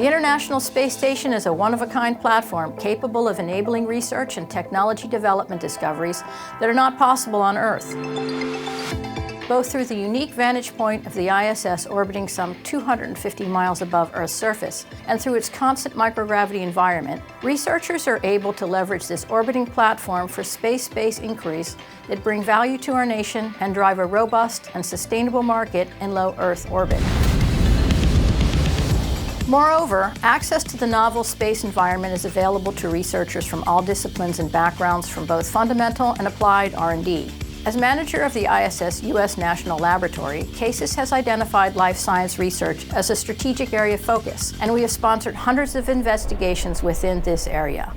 The International Space Station is a one-of-a-kind platform capable of enabling research and technology development discoveries that are not possible on Earth. Both through the unique vantage point of the ISS orbiting some 250 miles above Earth's surface and through its constant microgravity environment, researchers are able to leverage this orbiting platform for space-based inquiries that bring value to our nation and drive a robust and sustainable market in low Earth orbit. Moreover, access to the novel space environment is available to researchers from all disciplines and backgrounds from both fundamental and applied R&D. As manager of the ISS U.S. National Laboratory, CASIS has identified life science research as a strategic area of focus, and we have sponsored hundreds of investigations within this area.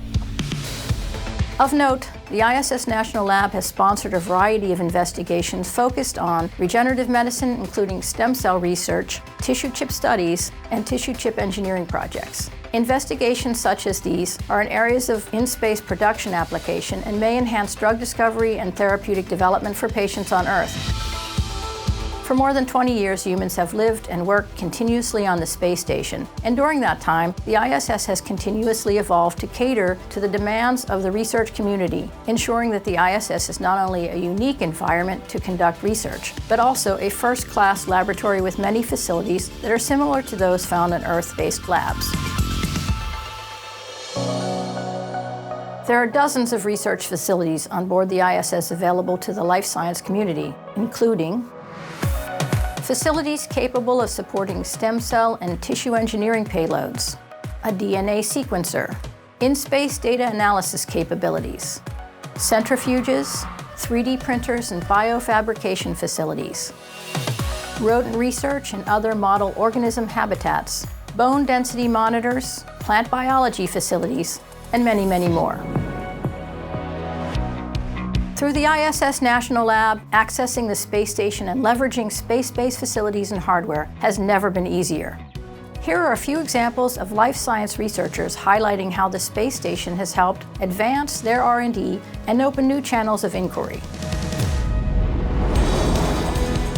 Of note, the ISS National Lab has sponsored a variety of investigations focused on regenerative medicine, including stem cell research, tissue chip studies, and tissue chip engineering projects. Investigations such as these are in areas of in-space production application and may enhance drug discovery and therapeutic development for patients on Earth. For more than 20 years, humans have lived and worked continuously on the space station, and during that time, the ISS has continuously evolved to cater to the demands of the research community, ensuring that the ISS is not only a unique environment to conduct research, but also a first-class laboratory with many facilities that are similar to those found in Earth-based labs. There are dozens of research facilities on board the ISS available to the life science community, including facilities capable of supporting stem cell and tissue engineering payloads, a DNA sequencer, in-space data analysis capabilities, centrifuges, 3D printers and biofabrication facilities, rodent research and other model organism habitats, bone density monitors, plant biology facilities, and many, many more. Through the ISS National Lab, accessing the space station and leveraging space-based facilities and hardware has never been easier. Here are a few examples of life science researchers highlighting how the space station has helped advance their R&D and open new channels of inquiry.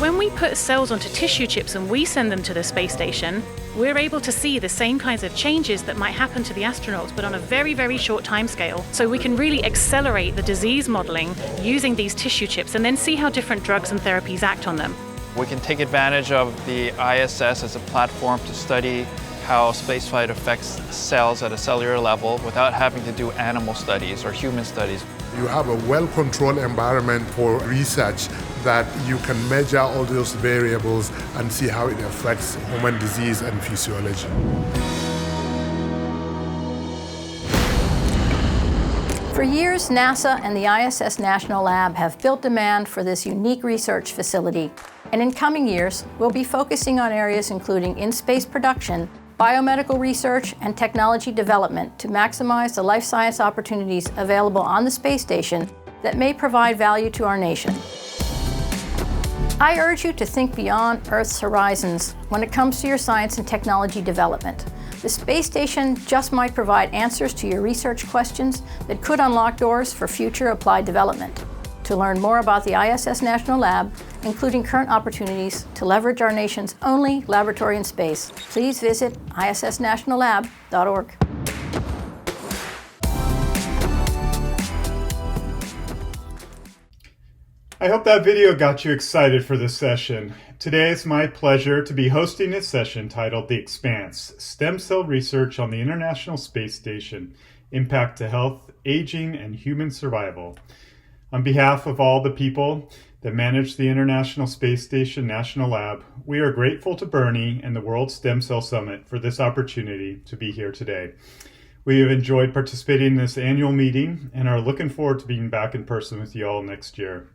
When we put cells onto tissue chips and we send them to the space station, we're able to see the same kinds of changes that might happen to the astronauts, but on a very, very short timescale. So we can really accelerate the disease modeling using these tissue chips and then see how different drugs and therapies act on them. We can take advantage of the ISS as a platform to study how spaceflight affects cells at a cellular level without having to do animal studies or human studies. You have a well-controlled environment for research that you can measure all those variables and see how it affects human disease and physiology. For years, NASA and the ISS National Lab have built demand for this unique research facility, and in coming years, we'll be focusing on areas including in-space production, biomedical research, and technology development to maximize the life science opportunities available on the space station that may provide value to our nation. I urge you to think beyond Earth's horizons when it comes to your science and technology development. The space station just might provide answers to your research questions that could unlock doors for future applied development. To learn more about the ISS National Lab, including current opportunities to leverage our nation's only laboratory in space, please visit issnationallab.org. I hope that video got you excited for this session. Today it's my pleasure to be hosting this session titled The Expanse, Stem Cell Research on the International Space Station, Impact to Health, Aging, and Human Survival. On behalf of all the people that manage the International Space Station National Lab, we are grateful to Bernie and the World Stem Cell Summit for this opportunity to be here today. We have enjoyed participating in this annual meeting and are looking forward to being back in person with you all next year.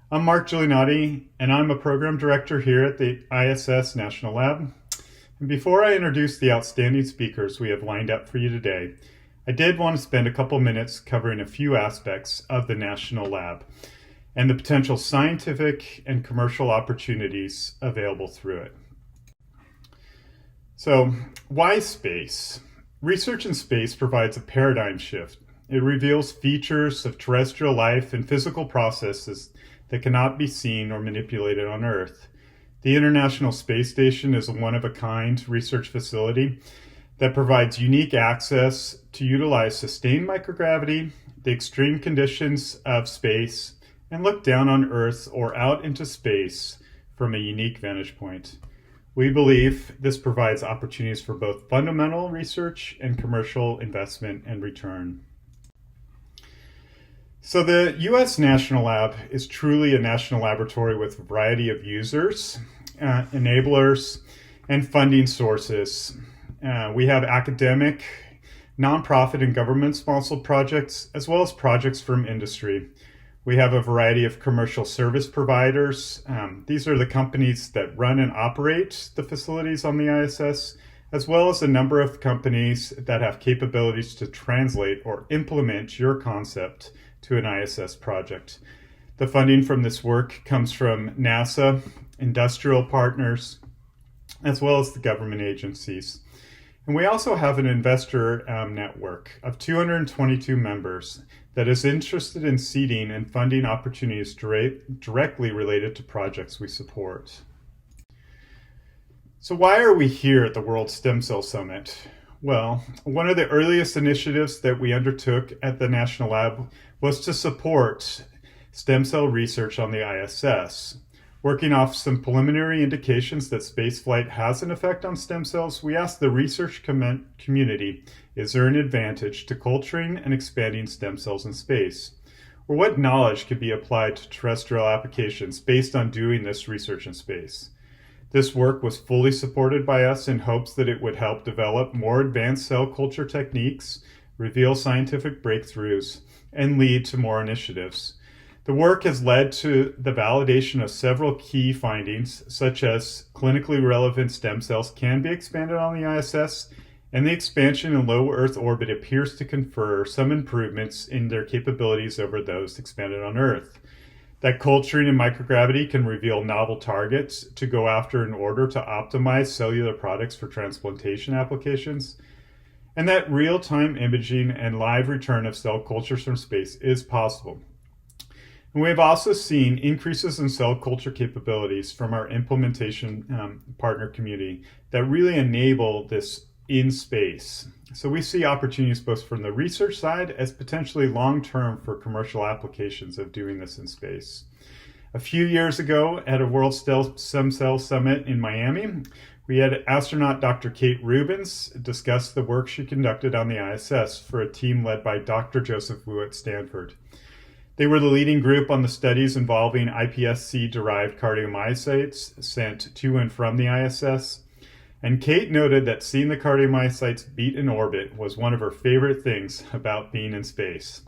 I'm Mark Giulianotti, and I'm a program director here at the ISS National Lab. And before I introduce the outstanding speakers we have lined up for you today, I did want to spend a couple minutes covering a few aspects of the National Lab and the potential scientific and commercial opportunities available through it. So, why space? Research in space provides a paradigm shift. It reveals features of terrestrial life and physical processes that cannot be seen or manipulated on Earth. The International Space Station is a one-of-a-kind research facility that provides unique access to utilize sustained microgravity, the extreme conditions of space, and look down on Earth or out into space from a unique vantage point. We believe this provides opportunities for both fundamental research and commercial investment and return. So the U.S. National Lab is truly a national laboratory with a variety of users, enablers, and funding sources. We have academic, nonprofit, and government-sponsored projects, as well as projects from industry. We have a variety of commercial service providers. These are the companies that run and operate the facilities on the ISS, as well as a number of companies that have capabilities to translate or implement your concept to an ISS project. The funding from this work comes from NASA, industrial partners, as well as the government agencies. And we also have an investor network of 222 members that is interested in seeding and funding opportunities directly related to projects we support. So why are we here at the World Stem Cell Summit? Well, one of the earliest initiatives that we undertook at the National Lab was to support stem cell research on the ISS. Working off some preliminary indications that spaceflight has an effect on stem cells, we asked the research community, is there an advantage to culturing and expanding stem cells in space? Or what knowledge could be applied to terrestrial applications based on doing this research in space? This work was fully supported by us in hopes that it would help develop more advanced cell culture techniques, reveal scientific breakthroughs, and lead to more initiatives. The work has led to the validation of several key findings, such as clinically relevant stem cells can be expanded on the ISS, and the expansion in low Earth orbit appears to confer some improvements in their capabilities over those expanded on Earth. That culturing in microgravity can reveal novel targets to go after in order to optimize cellular products for transplantation applications, and that real-time imaging and live return of cell cultures from space is possible. And we have also seen increases in cell culture capabilities from our implementation partner community that really enable this in space. So we see opportunities both from the research side as potentially long-term for commercial applications of doing this in space. A few years ago at a World Stem Cell Summit in Miami, we had astronaut Dr. Kate Rubins discuss the work she conducted on the ISS for a team led by Dr. Joseph Wu at Stanford. They were the leading group on the studies involving iPSC-derived cardiomyocytes sent to and from the ISS. And Kate noted that seeing the cardiomyocytes beat in orbit was one of her favorite things about being in space.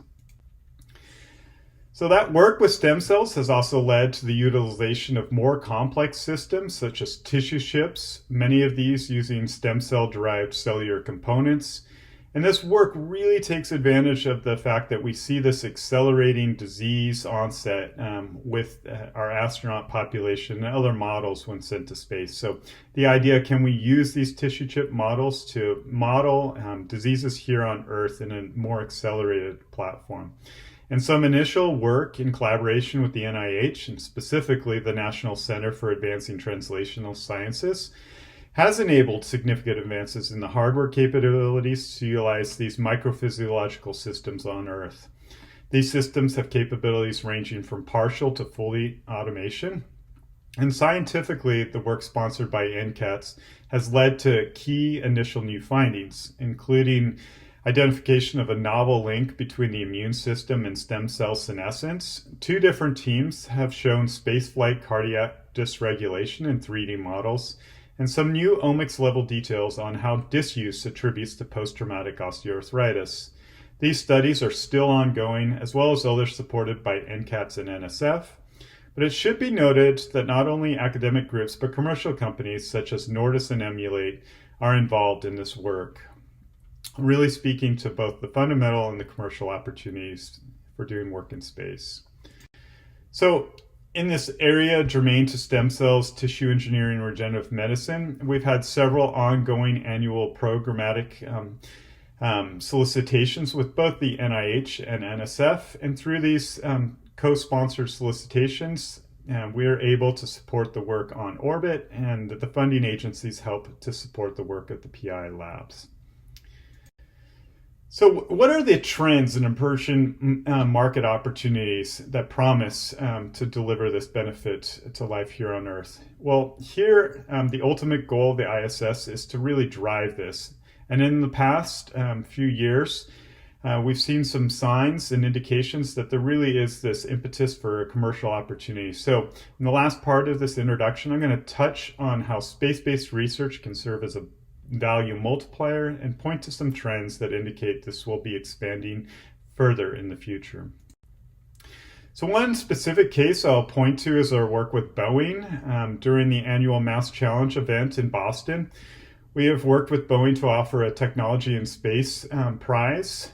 So that work with stem cells has also led to the utilization of more complex systems such as tissue chips, many of these using stem cell-derived cellular components. And this work really takes advantage of the fact that we see this accelerating disease onset with our astronaut population and other models when sent to space. So the idea, can we use these tissue chip models to model diseases here on Earth in a more accelerated platform? And some initial work in collaboration with the NIH, and specifically the National Center for Advancing Translational Sciences, has enabled significant advances in the hardware capabilities to utilize these microphysiological systems on Earth. These systems have capabilities ranging from partial to fully automation. And scientifically, the work sponsored by NCATS has led to key initial new findings, including identification of a novel link between the immune system and stem cell senescence. Two different teams have shown spaceflight cardiac dysregulation in 3D models, and some new omics-level details on how disuse attributes to post-traumatic osteoarthritis. These studies are still ongoing, as well as others supported by NCATS and NSF. But it should be noted that not only academic groups, but commercial companies such as Nordis and Emulate are involved in this work, really speaking to both the fundamental and the commercial opportunities for doing work in space. So, in this area germane to stem cells, tissue engineering, and regenerative medicine, we've had several ongoing annual programmatic solicitations with both the NIH and NSF. And through these co-sponsored solicitations, we are able to support the work on orbit, and the funding agencies help to support the work of the PI labs. So, what are the trends and emerging market opportunities that promise to deliver this benefit to life here on Earth? Well, here, the ultimate goal of the ISS is to really drive this. And in the past few years, we've seen some signs and indications that there really is this impetus for a commercial opportunity. So, in the last part of this introduction, I'm going to touch on how space-based research can serve as a value multiplier and point to some trends that indicate this will be expanding further in the future. So one specific case I'll point to is our work with Boeing during the annual Mass Challenge event in Boston. We have worked with Boeing to offer a technology in space prize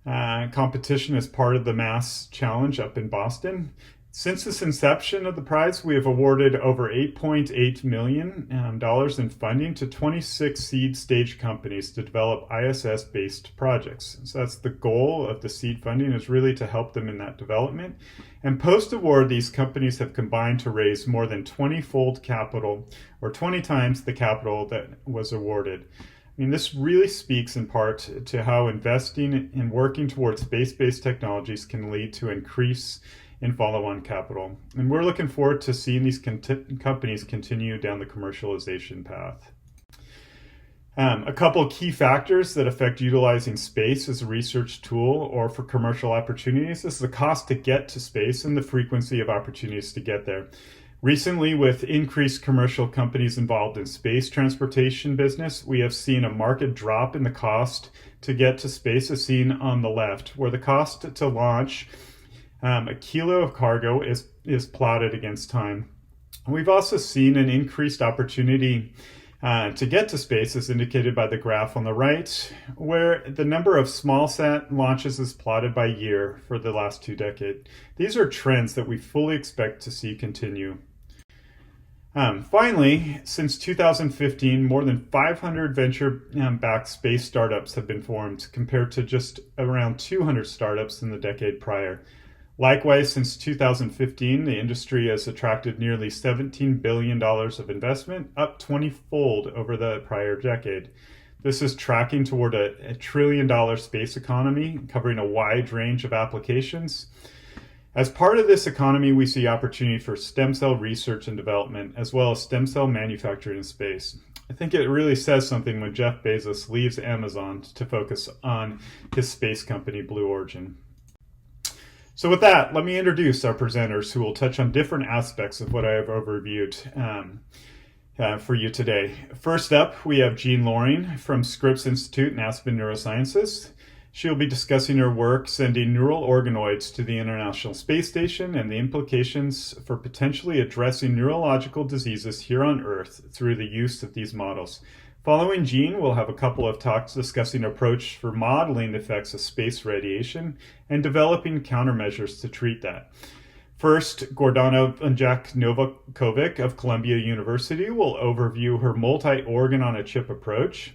competition as part of the Mass Challenge up in Boston. Since this inception of the prize, we have awarded over $8.8 million in funding to 26 seed stage companies to develop ISS-based projects. So that's the goal of the seed funding, is really to help them in that development. And post-award, these companies have combined to raise more than 20-fold capital, or 20 times the capital that was awarded. I mean, this really speaks in part to how investing and working towards space-based technologies can lead to increase in follow-on capital. And we're looking forward to seeing these companies continue down the commercialization path. A couple of key factors that affect utilizing space as a research tool or for commercial opportunities is the cost to get to space and the frequency of opportunities to get there. Recently, with increased commercial companies involved in space transportation business, we have seen a marked drop in the cost to get to space, as seen on the left, where the cost to launch a kilo of cargo is plotted against time. We've also seen an increased opportunity to get to space, as indicated by the graph on the right, where the number of smallsat launches is plotted by year for the last 2 decades. These are trends that we fully expect to see continue. Finally, since 2015, more than 500 venture-backed space startups have been formed, compared to just around 200 startups in the decade prior. Likewise, since 2015, the industry has attracted nearly $17 billion of investment, up 20-fold over the prior decade. This is tracking toward a $1 trillion space economy, covering a wide range of applications. As part of this economy, we see opportunity for stem cell research and development, as well as stem cell manufacturing in space. I think it really says something when Jeff Bezos leaves Amazon to focus on his space company, Blue Origin. So with that, let me introduce our presenters who will touch on different aspects of what I have overviewed for you today. First up, we have Jean Loring from Scripps Institute and Aspen Neurosciences. She'll be discussing her work sending neural organoids to the International Space Station and the implications for potentially addressing neurological diseases here on Earth through the use of these models. Following Jean, we'll have a couple of talks discussing approach for modeling the effects of space radiation and developing countermeasures to treat that. First, Gordana Novakovic of Columbia University will overview her multi-organ on a chip approach.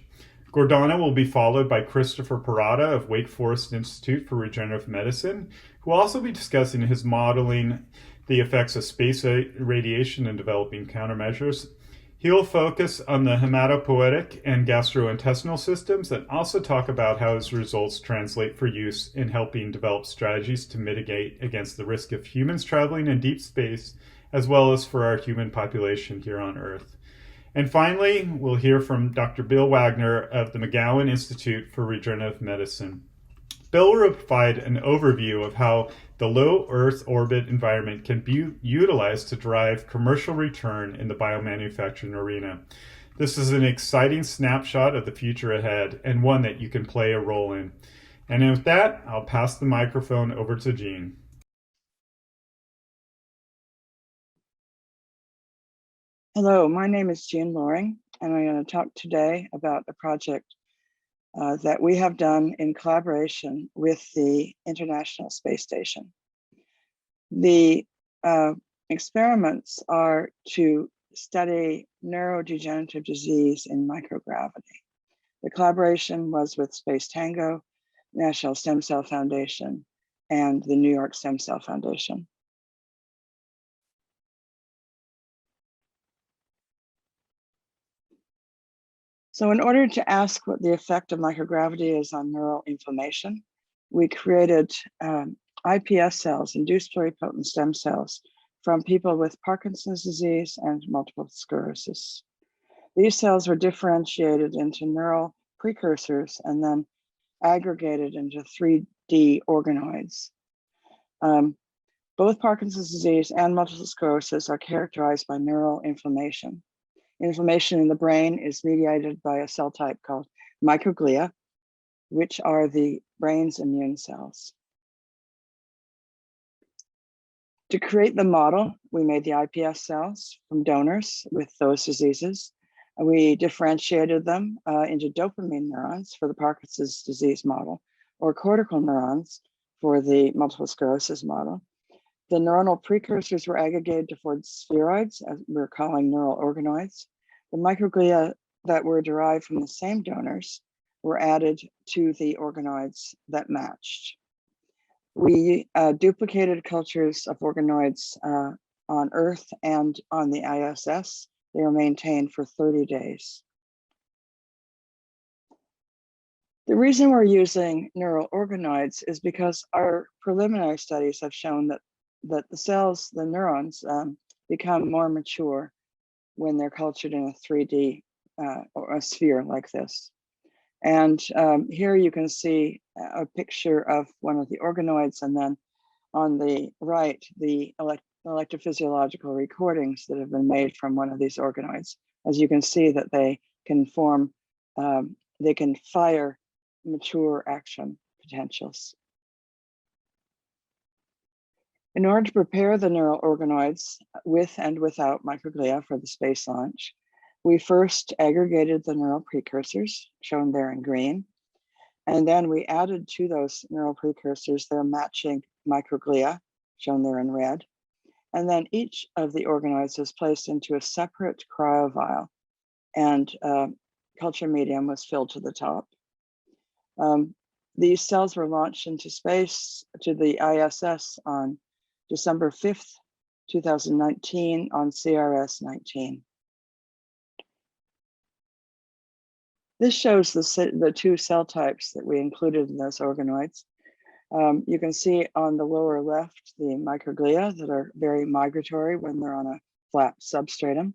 Gordana will be followed by Christopher Parada of Wake Forest Institute for Regenerative Medicine, who will also be discussing his modeling the effects of space radiation and developing countermeasures. He will focus on the hematopoietic and gastrointestinal systems and also talk about how his results translate for use in helping develop strategies to mitigate against the risk of humans traveling in deep space, as well as for our human population here on Earth. And finally, we'll hear from Dr. Bill Wagner of the McGowan Institute for Regenerative Medicine. Bill will provide an overview of how the low Earth orbit environment can be utilized to drive commercial return in the biomanufacturing arena. This is an exciting snapshot of the future ahead and one that you can play a role in. And with that, I'll pass the microphone over to Jean. Hello, my name is Jean Loring, and I'm going to talk today about a project that we have done in collaboration with the International Space Station. The experiments are to study neurodegenerative disease in microgravity. The collaboration was with Space Tango, National Stem Cell Foundation, and the New York Stem Cell Foundation. So in order to ask what the effect of microgravity is on neural inflammation, we created iPS cells, induced pluripotent stem cells, from people with Parkinson's disease and multiple sclerosis. These cells were differentiated into neural precursors and then aggregated into 3D organoids. Both Parkinson's disease and multiple sclerosis are characterized by neural inflammation. Inflammation in the brain is mediated by a cell type called microglia, which are the brain's immune cells. To create the model, we made the iPS cells from donors with those diseases. We differentiated them into dopamine neurons for the Parkinson's disease model, or cortical neurons for the multiple sclerosis model. The neuronal precursors were aggregated to form spheroids, as we're calling neural organoids. The microglia that were derived from the same donors were added to the organoids that matched. We duplicated cultures of organoids on Earth and on the ISS. They were maintained for 30 days. The reason we're using neural organoids is because our preliminary studies have shown that the cells, the neurons, become more mature when they're cultured in a 3D or a sphere like this. And here you can see a picture of one of the organoids, and then on the right, the electrophysiological recordings that have been made from one of these organoids. As you can see that they can form, they can fire mature action potentials. In order to prepare the neural organoids with and without microglia for the space launch, we first aggregated the neural precursors, shown there in green, and then we added to those neural precursors their matching microglia, shown there in red. And then each of the organoids was placed into a separate cryovial, and culture medium was filled to the top. These cells were launched into space to the ISS on December 5th, 2019 on CRS-19. This shows the two cell types that we included in those organoids. You can see on the lower left the microglia that are very migratory when they're on a flat substratum.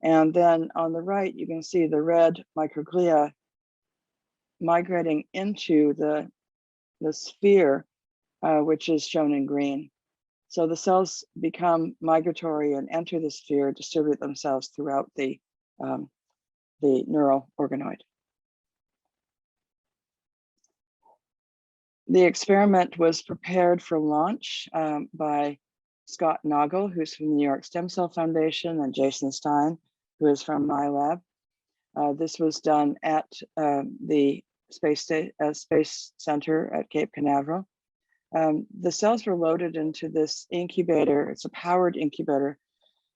And then on the right, you can see the red microglia migrating into the sphere, which is shown in green. So the cells become migratory and enter the sphere, distribute themselves throughout the neural organoid. The experiment was prepared for launch by Scott Nagel, who's from the New York Stem Cell Foundation, and Jason Stein, who is from my lab. This was done at the Space Center at Cape Canaveral. The cells were loaded into this incubator. It's a powered incubator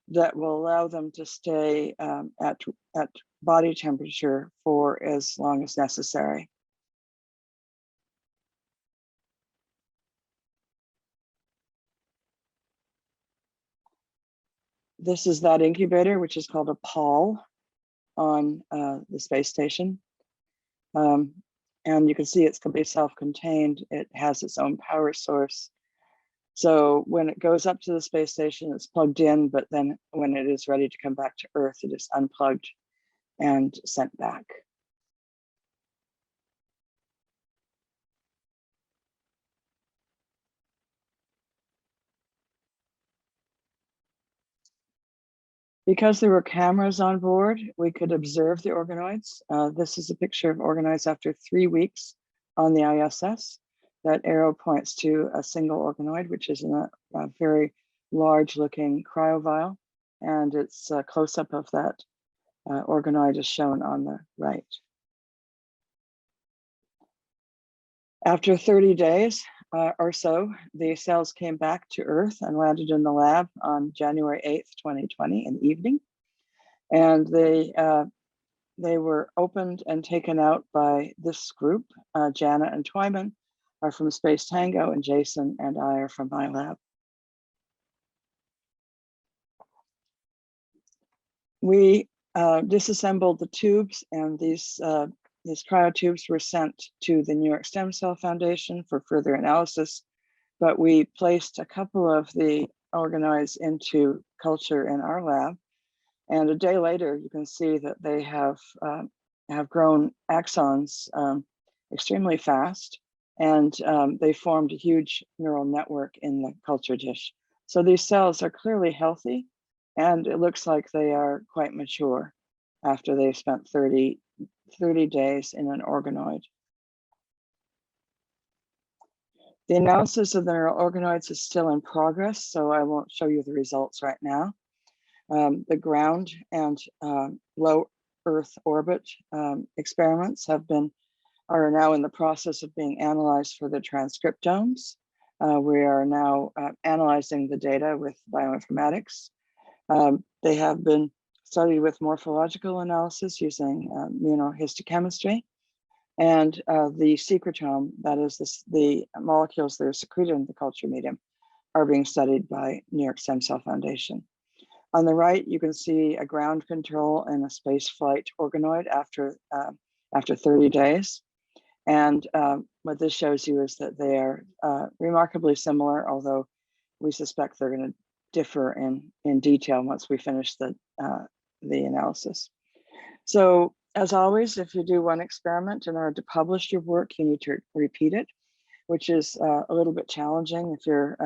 that will allow them to stay at body temperature for as long as necessary. This is that incubator, which is called a PAL on the space station. And you can see it's completely self-contained. It has its own power source. So when it goes up to the space station, it's plugged in, but then when it is ready to come back to Earth, it is unplugged and sent back. Because there were cameras on board, we could observe the organoids. This is a picture of organoids after 3 weeks on the ISS. That arrow points to a single organoid, which is in a very large looking cryovial. And it's a close-up of that organoid is shown on the right. After 30 days or so, the cells came back to Earth and landed in the lab on January 8th, 2020 in the evening. And they were opened and taken out by this group. Jana and Twyman are from Space Tango, and Jason and I are from my lab. We disassembled the tubes, and these cryotubes were sent to the New York Stem Cell Foundation for further analysis. But we placed a couple of the organoids into culture in our lab, and a day later, you can see that they have grown axons extremely fast, and they formed a huge neural network in the culture dish. So these cells are clearly healthy, and it looks like they are quite mature after they've spent 30 days in an organoid. The analysis of the neural organoids is still in progress, so I won't show you the results right now. The ground and low Earth orbit experiments are now in the process of being analyzed for the transcriptomes. We are now analyzing the data with bioinformatics. They have been studied with morphological analysis using immunohistochemistry. And the secretome, that is the molecules that are secreted in the culture medium, are being studied by New York Stem Cell Foundation. On the right, you can see a ground control and a space flight organoid after 30 days. And what this shows you is that they are remarkably similar, although we suspect they're going to differ in detail once we finish the analysis. So as always, if you do one experiment in order to publish your work, you need to repeat it, which is a little bit challenging if your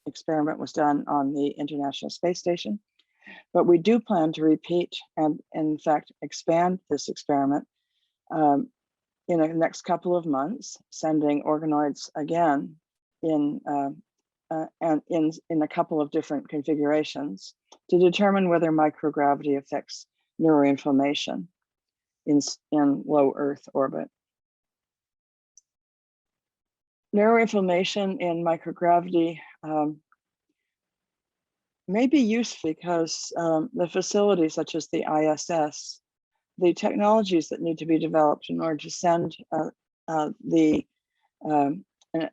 experiment was done on the International Space Station. But we do plan to repeat and, in fact, expand this experiment in the next couple of months, sending organoids again in a couple of different configurations to determine whether microgravity affects neuroinflammation in low Earth orbit. Neuroinflammation in microgravity may be useful because the facilities such as the ISS, the technologies that need to be developed in order to send an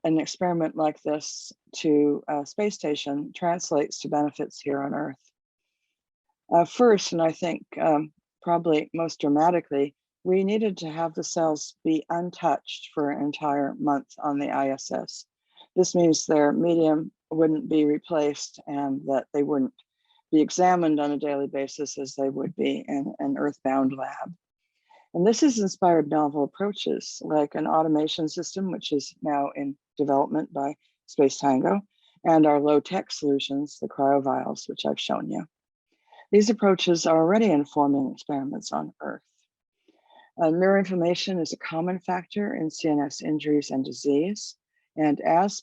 experiment like this to a space station translates to benefits here on Earth. First, and I think probably most dramatically, we needed to have the cells be untouched for an entire month on the ISS. This means their medium wouldn't be replaced and that they wouldn't be examined on a daily basis as they would be in an earthbound lab. And this has inspired novel approaches like an automation system, which is now in development by Space Tango, and our low-tech solutions, the cryovials, which I've shown you. These approaches are already informing experiments on Earth. Neuroinflammation is a common factor in CNS injuries and disease. And as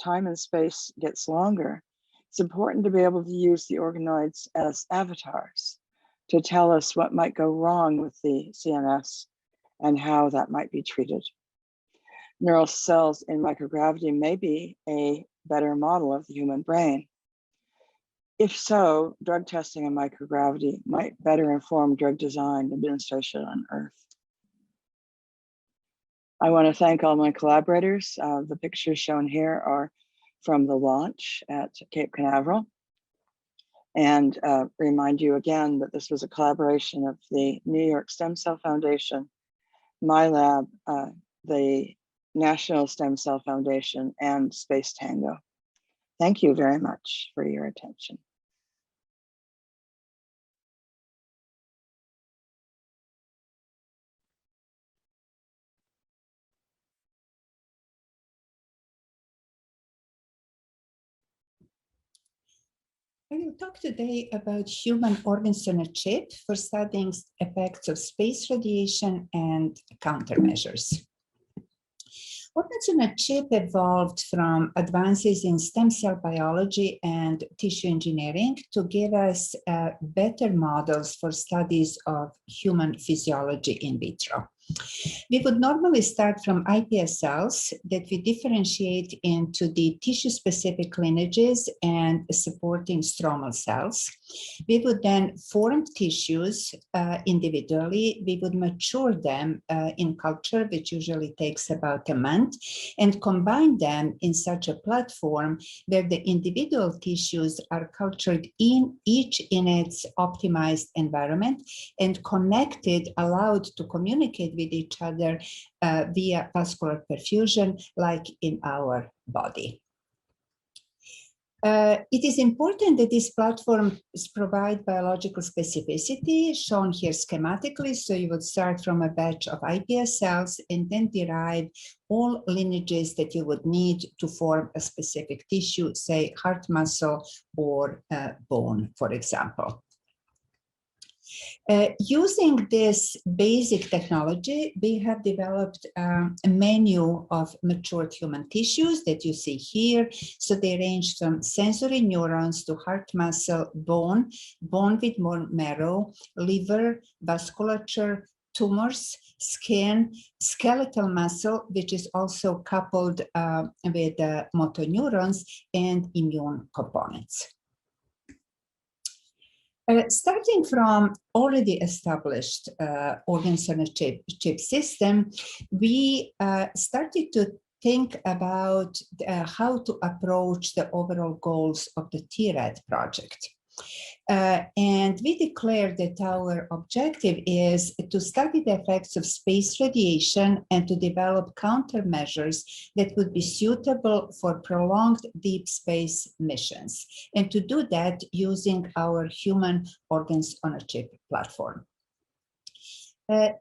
time and space gets longer, it's important to be able to use the organoids as avatars to tell us what might go wrong with the CNS and how that might be treated. Neural cells in microgravity may be a better model of the human brain. If so, drug testing in microgravity might better inform drug design administration on Earth. I want to thank all my collaborators. The pictures shown here are from the launch at Cape Canaveral. And remind you again that this was a collaboration of the New York Stem Cell Foundation, my lab, the National Stem Cell Foundation, and Space Tango. Thank you very much for your attention. I will talk today about human organs on a chip for studying effects of space radiation and countermeasures. Organs on a chip evolved from advances in stem cell biology and tissue engineering to give us better models for studies of human physiology in vitro. We would normally start from iPS cells that we differentiate into the tissue-specific lineages and supporting stromal cells. We would then form tissues individually. We would mature them in culture, which usually takes about a month, and combine them in such a platform where the individual tissues are cultured each in its optimized environment and connected, allowed to communicate with each other via vascular perfusion, like in our body. It is important that these platforms provide biological specificity, shown here schematically. So you would start from a batch of iPS cells and then derive all lineages that you would need to form a specific tissue, say heart muscle or bone, for example. Using this basic technology, we have developed a menu of matured human tissues that you see here. So they range from sensory neurons to heart muscle, bone with bone marrow, liver, vasculature, tumors, skin, skeletal muscle, which is also coupled with motor neurons, and immune components. Starting from already established organs on a chip system, we started to think about how to approach the overall goals of the TRAD project. And we declared that our objective is to study the effects of space radiation and to develop countermeasures that would be suitable for prolonged deep space missions, and to do that using our human organs on a chip platform.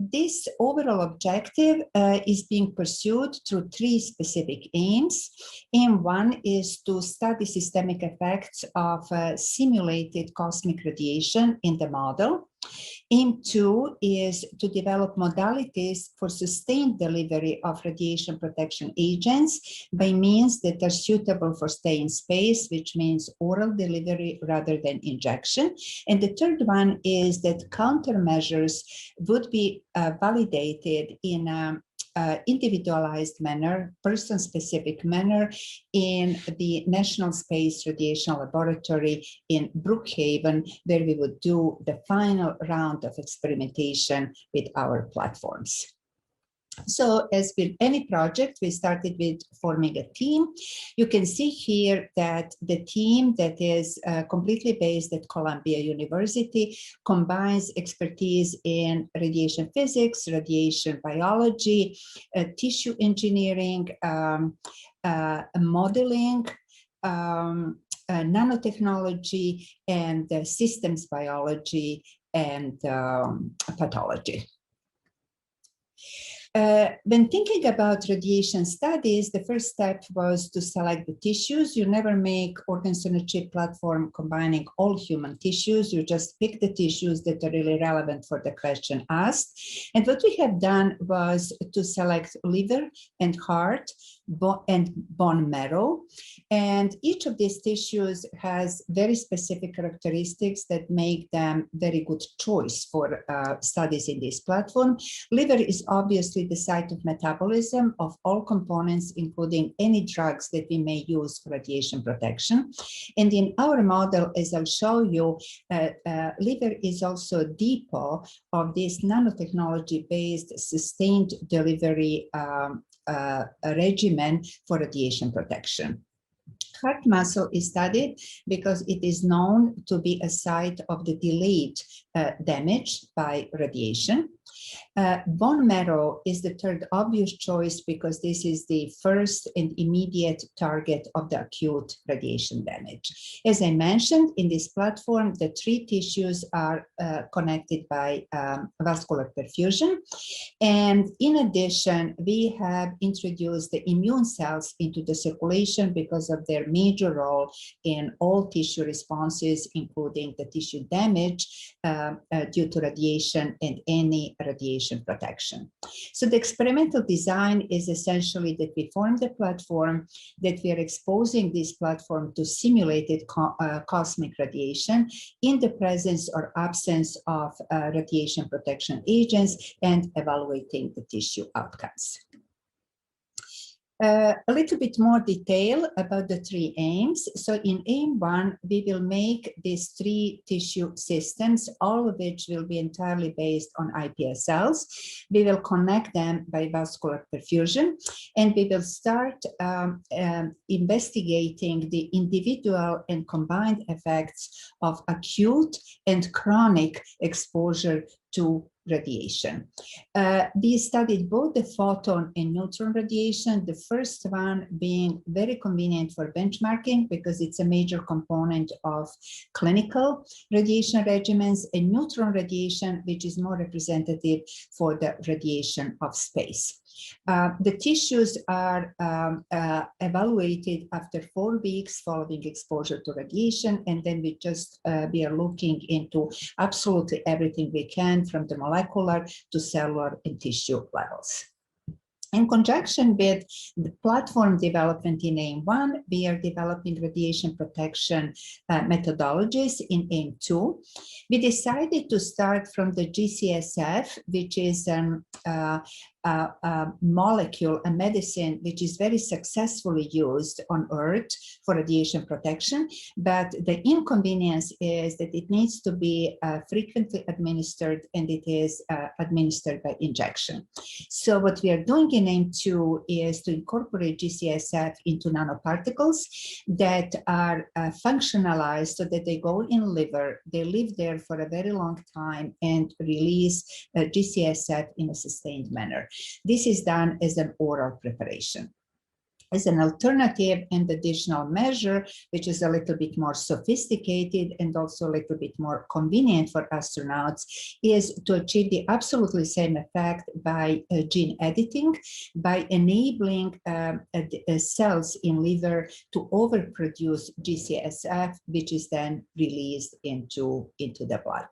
This overall objective is being pursued through three specific aims. Aim one is to study systemic effects of simulated cosmic radiation in the model. Aim two is to develop modalities for sustained delivery of radiation protection agents by means that are suitable for stay in space, which means oral delivery rather than injection. And the third one is that countermeasures would be validated in a individualized manner, person-specific manner in the National Space Radiation Laboratory in Brookhaven, where we would do the final round of experimentation with our platforms. So as with any project, we started with forming a team. You can see here that the team that is completely based at Columbia University combines expertise in radiation physics, radiation biology, tissue engineering, modeling, nanotechnology, and systems biology and pathology. When thinking about radiation studies, the first step was to select the tissues. You never make organs on a chip platform combining all human tissues. You just pick the tissues that are really relevant for the question asked. And what we have done was to select liver and heart and bone marrow. And each of these tissues has very specific characteristics that make them very good choice for studies in this platform. Liver is obviously the site of metabolism of all components, including any drugs that we may use for radiation protection. And in our model, as I'll show you, liver is also a depot of this nanotechnology-based sustained delivery regimen for radiation protection. Heart muscle is studied because it is known to be a site of the delayed damage by radiation. Bone marrow is the third obvious choice because this is the first and immediate target of the acute radiation damage. As I mentioned, in this platform, the three tissues are connected by vascular perfusion. And in addition, we have introduced the immune cells into the circulation because of their play a major role in all tissue responses, including the tissue damage due to radiation and any radiation protection. So the experimental design is essentially that we form the platform, that we are exposing this platform to simulated cosmic radiation in the presence or absence of radiation protection agents, and evaluating the tissue outcomes. A little bit more detail about the three aims. So in aim 1, we will make these 3 tissue systems, all of which will be entirely based on iPS cells. We will connect them by vascular perfusion, and we will start investigating the individual and combined effects of acute and chronic exposure to radiation. We studied both the photon and neutron radiation, the first one being very convenient for benchmarking because it's a major component of clinical radiation regimens, and neutron radiation, which is more representative for the radiation of space. The tissues are evaluated after 4 weeks following exposure to radiation, and then we are looking into absolutely everything we can, from the molecular to cellular and tissue levels. In conjunction with the platform development in aim 1, we are developing radiation protection methodologies in aim 2. We decided to start from the GCSF, which is a molecule, a medicine, which is very successfully used on Earth for radiation protection. But the inconvenience is that it needs to be frequently administered, and it is administered by injection. So what we are doing in aim 2 is to incorporate GCSF into nanoparticles that are functionalized so that they go in liver, they live there for a very long time, and release GCSF in a sustained manner. This is done as an oral preparation. As an alternative and additional measure, which is a little bit more sophisticated and also a little bit more convenient for astronauts, is to achieve the absolutely same effect by gene editing, by enabling cells in liver to overproduce GCSF, which is then released into the blood.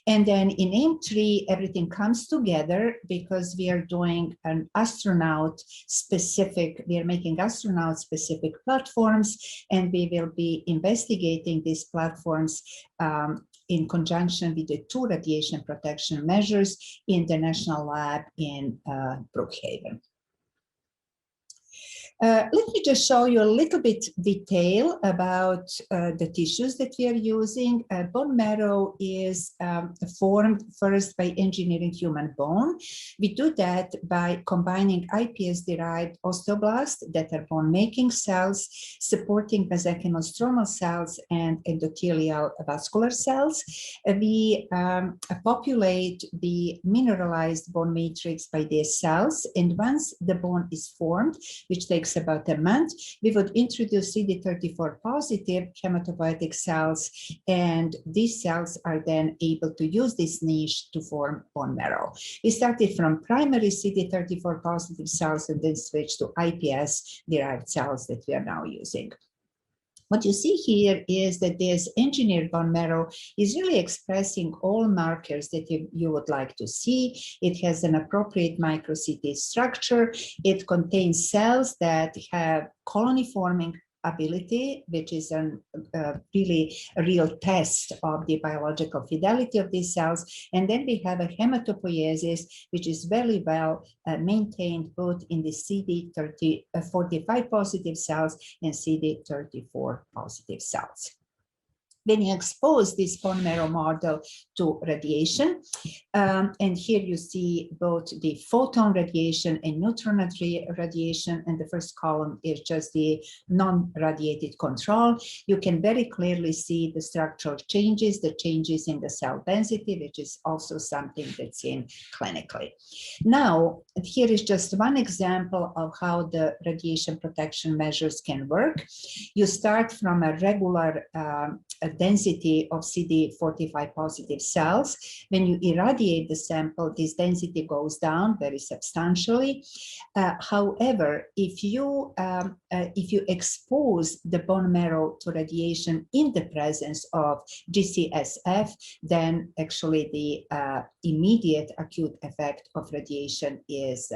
And then in aim 3, everything comes together because we are doing an astronaut specific, we are making astronaut specific platforms, and we will be investigating these platforms in conjunction with the 2 radiation protection measures in the National Lab in Brookhaven. Let me just show you a little bit detail about the tissues that we are using. Bone marrow is formed first by engineering human bone. We do that by combining iPS-derived osteoblasts that are bone-making cells, supporting mesenchymal stromal cells and endothelial vascular cells. We populate the mineralized bone matrix by these cells, and once the bone is formed, which takes about a month, we would introduce CD34 positive hematopoietic cells, and these cells are then able to use this niche to form bone marrow. We started from primary CD34 positive cells and then switched to iPS-derived cells that we are now using. What you see here is that this engineered bone marrow is really expressing all markers that you would like to see. It has an appropriate microCT structure. It contains cells that have colony-forming ability, which is really a real test of the biological fidelity of these cells. And then we have a hematopoiesis, which is very well maintained both in the CD45 positive cells and CD34 positive cells. When you expose this bone marrow model to radiation, and here you see both the photon radiation and neutron radiation, and the first column is just the non-radiated control. You can very clearly see the structural changes, the changes in the cell density, which is also something that's seen clinically. Now, here is just one example of how the radiation protection measures can work. You start from a regular density of CD45 positive cells. When you irradiate the sample, this density goes down very substantially. However, if you expose the bone marrow to radiation in the presence of GCSF, then actually the immediate acute effect of radiation is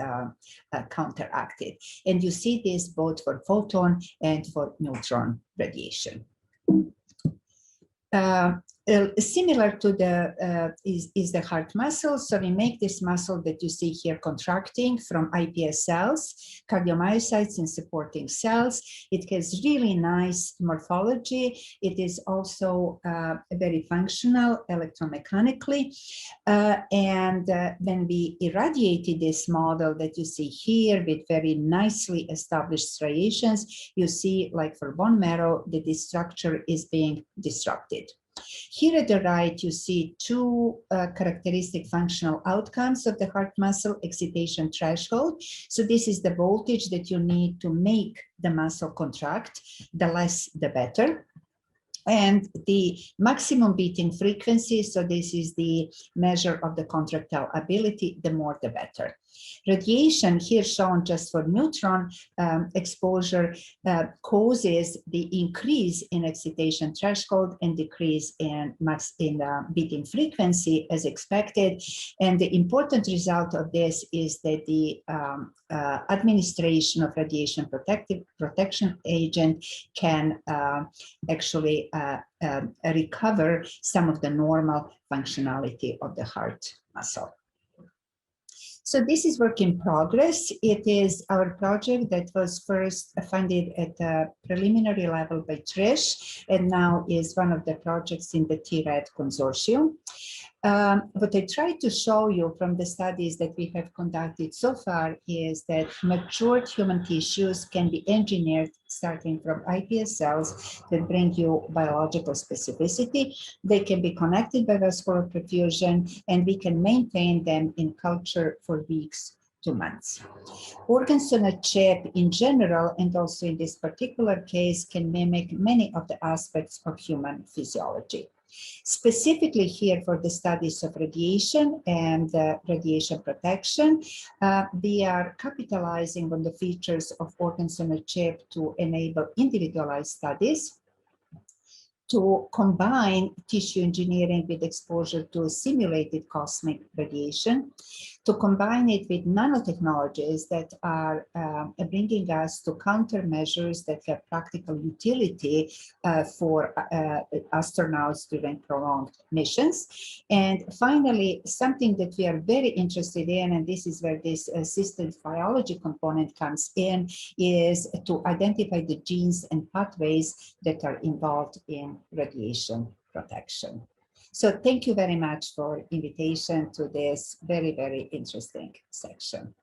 counteracted. And you see this both for photon and for neutron radiation. Similar to the is the heart muscle. So we make this muscle that you see here contracting from iPS cells, cardiomyocytes and supporting cells. It has really nice morphology. It is also very functional electromechanically. When we irradiated this model that you see here with very nicely established striations, you see, like for bone marrow, that this structure is being disrupted. Here at the right, you see two characteristic functional outcomes of the heart muscle: excitation threshold. So this is the voltage that you need to make the muscle contract. The less, the better. And the maximum beating frequency, so this is the measure of the contractile ability, the more the better. Radiation, here shown just for neutron exposure, causes the increase in excitation threshold and decrease in beating frequency as expected. And the important result of this is that the administration of radiation protection agent can actually recover some of the normal functionality of the heart muscle. So this is work in progress. It is our project that was first funded at the preliminary level by Trish, and now is one of the projects in the TRED consortium. What I tried to show you from the studies that we have conducted so far is that matured human tissues can be engineered starting from iPS cells that bring you biological specificity. They can be connected by vascular perfusion, and we can maintain them in culture for weeks to months. Organs on a chip in general, and also in this particular case, can mimic many of the aspects of human physiology. Specifically here for the studies of radiation and radiation protection, we are capitalizing on the features of organs on a chip to enable individualized studies, to combine tissue engineering with exposure to simulated cosmic radiation, to combine it with nanotechnologies that are bringing us to countermeasures that have practical utility for astronauts during prolonged missions. And finally, something that we are very interested in, and this is where this systems biology component comes in, is to identify the genes and pathways that are involved in radiation protection. So thank you very much for invitation to this very, very interesting section.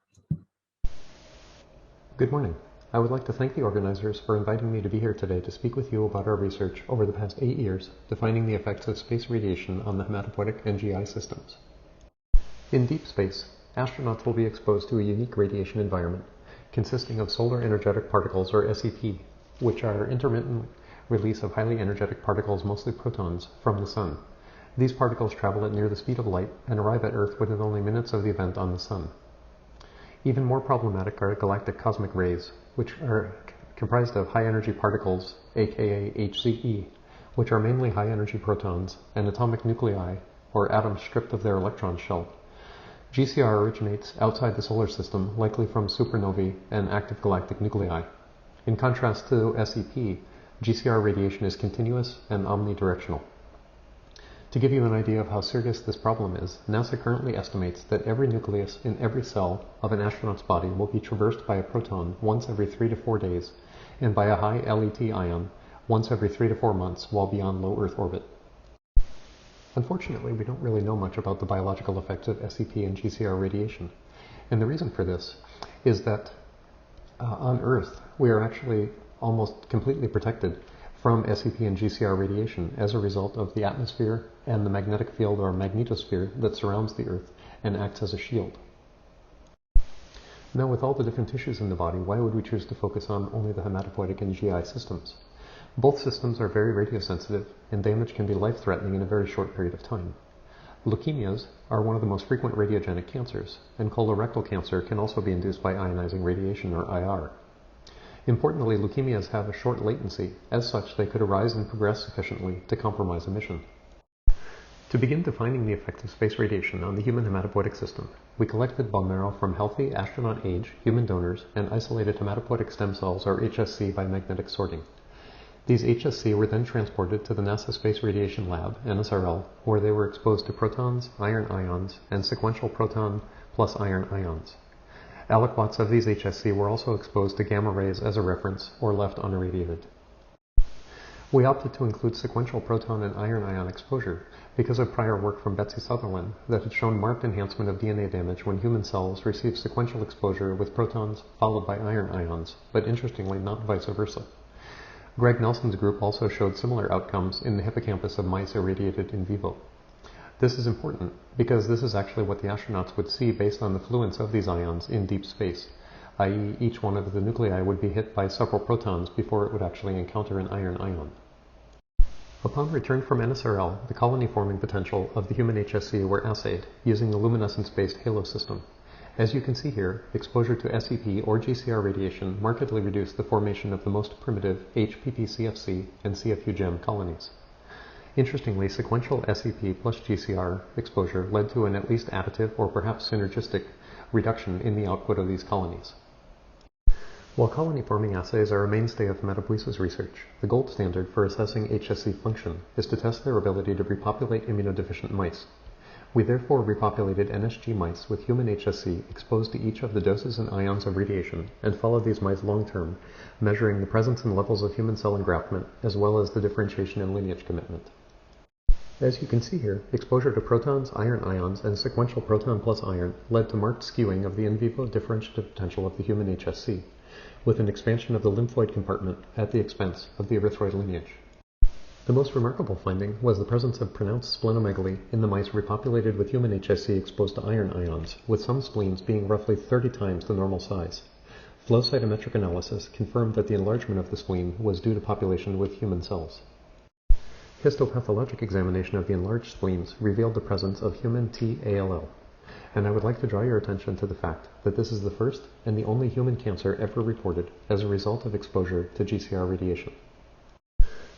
Good morning. I would like to thank the organizers for inviting me to be here today to speak with you about our research over the past 8 years, defining the effects of space radiation on the hematopoietic and GI systems. In deep space, astronauts will be exposed to a unique radiation environment consisting of solar energetic particles, or SEP, which are intermittent release of highly energetic particles, mostly protons, from the sun. These particles travel at near the speed of light and arrive at Earth within only minutes of the event on the sun. Even more problematic are galactic cosmic rays, which are comprised of high-energy particles, aka HCE, which are mainly high-energy protons, and atomic nuclei, or atoms stripped of their electron shell. GCR originates outside the solar system, likely from supernovae and active galactic nuclei. In contrast to SEP, GCR radiation is continuous and omnidirectional. To give you an idea of how serious this problem is, NASA currently estimates that every nucleus in every cell of an astronaut's body will be traversed by a proton once every 3 to 4 days, and by a high LET ion once every 3 to 4 months while beyond low Earth orbit. Unfortunately, we don't really know much about the biological effects of SEP and GCR radiation, and the reason for this is that on Earth we are actually almost completely protected from SEP and GCR radiation as a result of the atmosphere and the magnetic field, or magnetosphere, that surrounds the Earth and acts as a shield. Now, with all the different tissues in the body, why would we choose to focus on only the hematopoietic and GI systems? Both systems are very radiosensitive, and damage can be life-threatening in a very short period of time. Leukemias are one of the most frequent radiogenic cancers, and colorectal cancer can also be induced by ionizing radiation, or IR. Importantly, leukemias have a short latency. As such, they could arise and progress sufficiently to compromise a mission. To begin defining the effect of space radiation on the human hematopoietic system, we collected bone marrow from healthy astronaut-age human donors and isolated hematopoietic stem cells, or HSC, by magnetic sorting. These HSC were then transported to the NASA Space Radiation Lab, NSRL, where they were exposed to protons, iron ions, and sequential proton plus iron ions. Aliquots of these HSC were also exposed to gamma rays as a reference, or left unirradiated. We opted to include sequential proton and iron ion exposure because of prior work from Betsy Sutherland that had shown marked enhancement of DNA damage when human cells received sequential exposure with protons followed by iron ions, but interestingly not vice versa. Greg Nelson's group also showed similar outcomes in the hippocampus of mice irradiated in vivo. This is important because this is actually what the astronauts would see based on the fluence of these ions in deep space, i.e. each one of the nuclei would be hit by several protons before it would actually encounter an iron ion. Upon return from NSRL, the colony-forming potential of the human HSC were assayed using the luminescence-based halo system. As you can see here, exposure to SEP or GCR radiation markedly reduced the formation of the most primitive HPP-CFC and CFU-GEM colonies. Interestingly, sequential SEP plus GCR exposure led to an at least additive or perhaps synergistic reduction in the output of these colonies. While colony-forming assays are a mainstay of hematopoiesis research, the gold standard for assessing HSC function is to test their ability to repopulate immunodeficient mice. We therefore repopulated NSG mice with human HSC exposed to each of the doses and ions of radiation and followed these mice long-term, measuring the presence and levels of human cell engraftment as well as the differentiation and lineage commitment. As you can see here, exposure to protons, iron ions, and sequential proton plus iron led to marked skewing of the in vivo differentiative potential of the human HSC, with an expansion of the lymphoid compartment at the expense of the erythroid lineage. The most remarkable finding was the presence of pronounced splenomegaly in the mice repopulated with human HSC exposed to iron ions, with some spleens being roughly 30 times the normal size. Flow cytometric analysis confirmed that the enlargement of the spleen was due to population with human cells. Histopathologic examination of the enlarged spleens revealed the presence of human T-ALL, and I would like to draw your attention to the fact that this is the first and the only human cancer ever reported as a result of exposure to GCR radiation.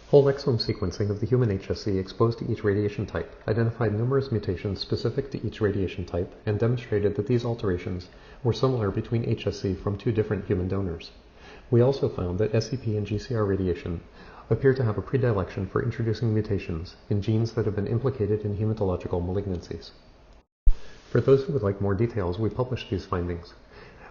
Whole exome sequencing of the human HSC exposed to each radiation type identified numerous mutations specific to each radiation type and demonstrated that these alterations were similar between HSC from two different human donors. We also found that SEP and GCR radiation appear to have a predilection for introducing mutations in genes that have been implicated in hematological malignancies. For those who would like more details, we published these findings.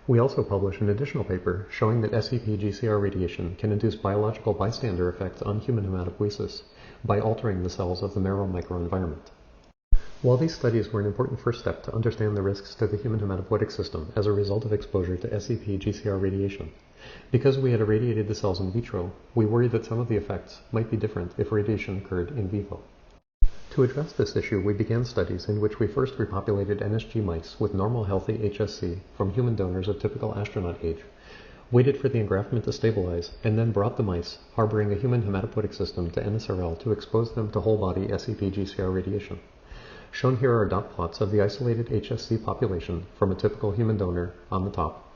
We also published an additional paper showing that SEP-GCR radiation can induce biological bystander effects on human hematopoiesis by altering the cells of the marrow microenvironment. While these studies were an important first step to understand the risks to the human hematopoietic system as a result of exposure to SEP-GCR radiation, because we had irradiated the cells in vitro, we worried that some of the effects might be different if radiation occurred in vivo. To address this issue, we began studies in which we first repopulated NSG mice with normal healthy HSC from human donors of typical astronaut age, waited for the engraftment to stabilize, and then brought the mice harboring a human hematopoietic system to NSRL to expose them to whole-body SEP-GCR radiation. Shown here are dot plots of the isolated HSC population from a typical human donor on the top,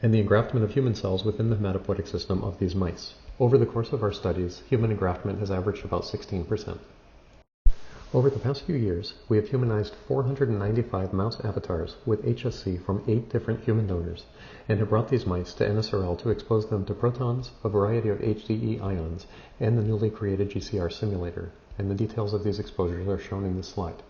and the engraftment of human cells within the hematopoietic system of these mice. Over the course of our studies, human engraftment has averaged about 16%. Over the past few years, we have humanized 495 mouse avatars with HSC from 8 different human donors and have brought these mice to NSRL to expose them to protons, a variety of HDE ions, and the newly created GCR simulator, and the details of these exposures are shown in this slide.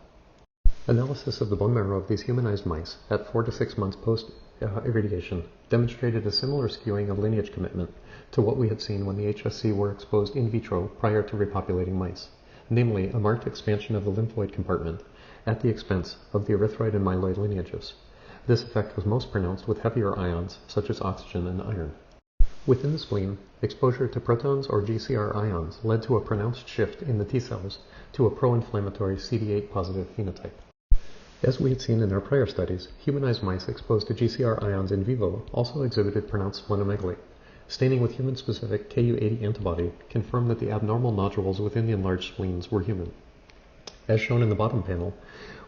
Analysis of the bone marrow of these humanized mice at 4 to 6 months post-irradiation demonstrated a similar skewing of lineage commitment to what we had seen when the HSC were exposed in vitro prior to repopulating mice, namely a marked expansion of the lymphoid compartment at the expense of the erythroid and myeloid lineages. This effect was most pronounced with heavier ions such as oxygen and iron. Within the spleen, exposure to protons or GCR ions led to a pronounced shift in the T cells to a pro-inflammatory CD8 positive phenotype. As we had seen in our prior studies, humanized mice exposed to GCR ions in vivo also exhibited pronounced splenomegaly. Staining with human-specific Ku80 antibody confirmed that the abnormal nodules within the enlarged spleens were human. As shown in the bottom panel,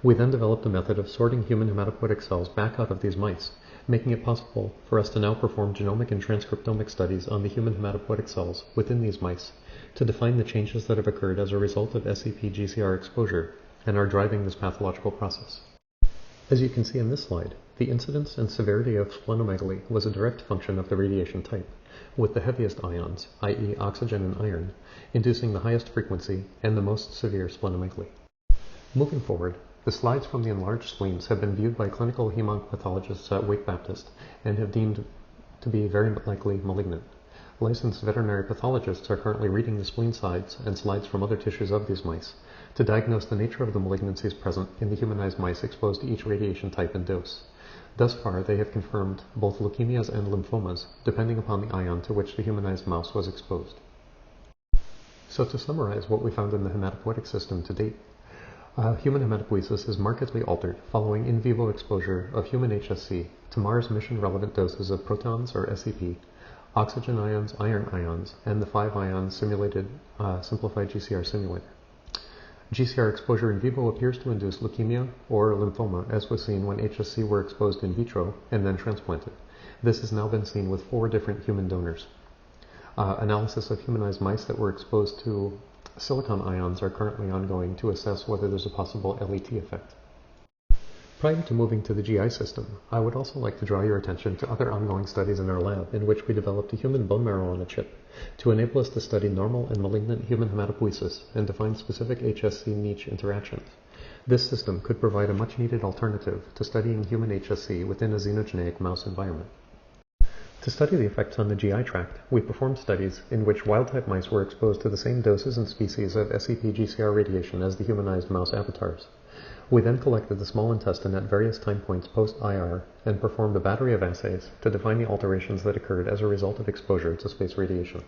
we then developed a method of sorting human hematopoietic cells back out of these mice, making it possible for us to now perform genomic and transcriptomic studies on the human hematopoietic cells within these mice to define the changes that have occurred as a result of SEP-GCR exposure and are driving this pathological process. As you can see in this slide, the incidence and severity of splenomegaly was a direct function of the radiation type, with the heaviest ions, i.e. oxygen and iron, inducing the highest frequency and the most severe splenomegaly. Moving forward, the slides from the enlarged spleens have been viewed by clinical hemonc pathologists at Wake Baptist and have deemed to be very likely malignant. Licensed veterinary pathologists are currently reading the spleen sides and slides from other tissues of these mice to diagnose the nature of the malignancies present in the humanized mice exposed to each radiation type and dose. Thus far, they have confirmed both leukemias and lymphomas, depending upon the ion to which the humanized mouse was exposed. So to summarize what we found in the hematopoietic system to date, human hematopoiesis is markedly altered following in vivo exposure of human HSC to Mars mission-relevant doses of protons, or SEP, oxygen ions, iron ions, and the 5-ion simulated simplified GCR simulator. GCR exposure in vivo appears to induce leukemia or lymphoma, as was seen when HSC were exposed in vitro and then transplanted. This has now been seen with 4 different human donors. Analysis of humanized mice that were exposed to silicon ions are currently ongoing to assess whether there's a possible LET effect. Prior to moving to the GI system, I would also like to draw your attention to other ongoing studies in our lab in which we developed a human bone marrow on a chip to enable us to study normal and malignant human hematopoiesis and define specific HSC niche interactions. This system could provide a much-needed alternative to studying human HSC within a xenogenic mouse environment. To study the effects on the GI tract, we performed studies in which wild-type mice were exposed to the same doses and species of SEP-GCR radiation as the humanized mouse avatars. We then collected the small intestine at various time points post-IR and performed a battery of assays to define the alterations that occurred as a result of exposure to space radiation.